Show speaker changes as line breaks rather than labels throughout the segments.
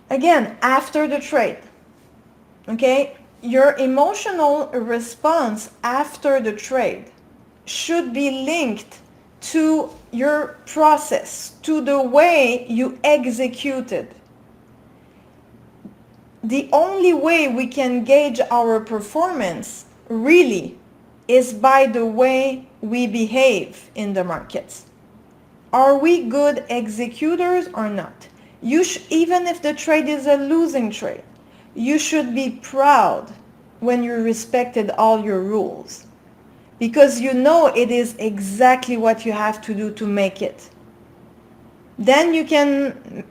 Again, after the trade, okay, your emotional response after the trade should be linked to your process, to the way you executed. The only way we can gauge our performance really is by the way we behave in the markets. Are we good executors or not? Even if the trade is a losing trade, you should be proud when you respected all your rules, because you know it is exactly what you have to do to make it. Then you can,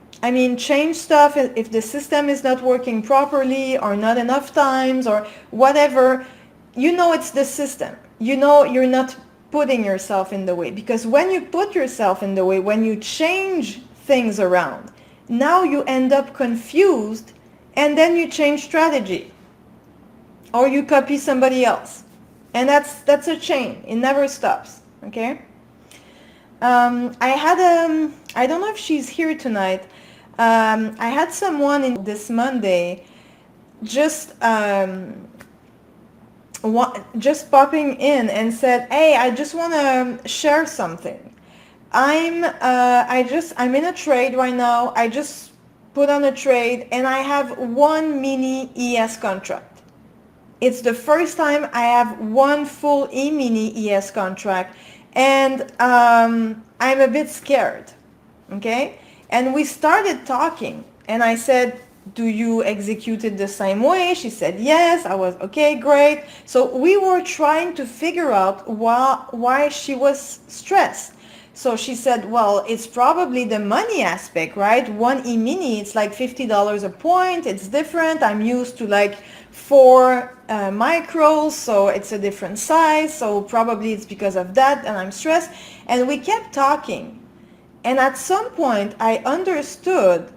change stuff if the system is not working properly or not enough times or whatever. You know it's the system. You know you're not putting yourself in the way, because when you put yourself in the way, when you change things around, now you end up confused, and then you change strategy or you copy somebody else, and that's a chain. It never stops. Okay. I don't know if she's here tonight. I had someone in this Monday just popping in and said, hey, I just want to share something. I'm in a trade right now. I just put on a trade and I have one mini ES contract. It's the first time I have one full mini ES contract, and I'm a bit scared. Okay? And we started talking, and I said, do you execute it the same way? She said yes. I was, okay, great. So we were trying to figure out why she was stressed. So she said, well, it's probably the money aspect, right? One E-mini, it's like $50 a point. It's different. I'm used to like 4 micros, so it's a different size. So probably it's because of that, and I'm stressed. And we kept talking. And at some point, I understood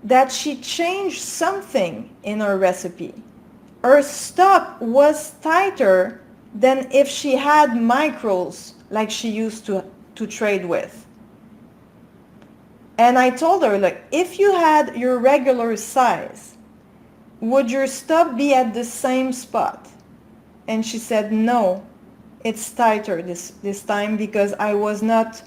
that she changed something in her recipe. Her stop was tighter than if she had micros like she used to trade with. And I told her, like, if you had your regular size, would your stop be at the same spot? And she said, no, it's tighter this time, because I was not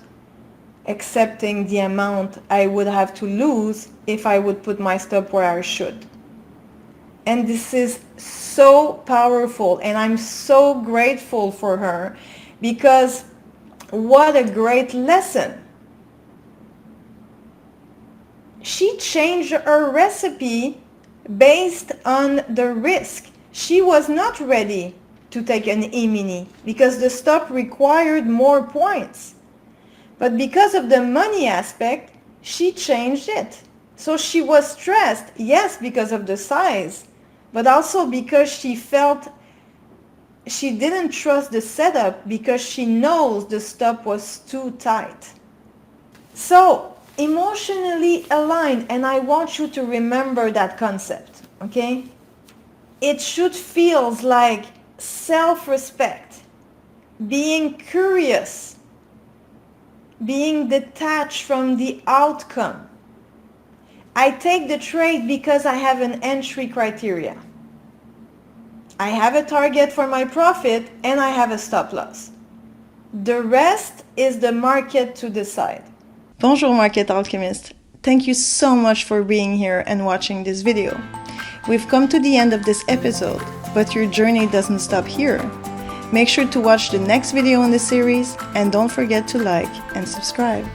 accepting the amount I would have to lose if I would put my stop where I should. And this is so powerful, and I'm so grateful for her, because what a great lesson. She changed her recipe based on the risk. She was not ready to take an E-mini because the stop required more points. But because of the money aspect, she changed it. So she was stressed, yes, because of the size, but also because she felt she didn't trust the setup, because she knows the stop was too tight. So emotionally aligned, and I want you to remember that concept, okay? It should feel like self-respect, being curious, being detached from the outcome. I take the trade because I have an entry criteria. I have a target for my profit, and I have a stop loss. The rest is the market to decide. Bonjour, Market Alchemist. Thank you so much for being here and watching this video. We've come to the end of this episode, but your journey doesn't stop here. Make sure to watch the next video in the series, and don't forget to like and subscribe.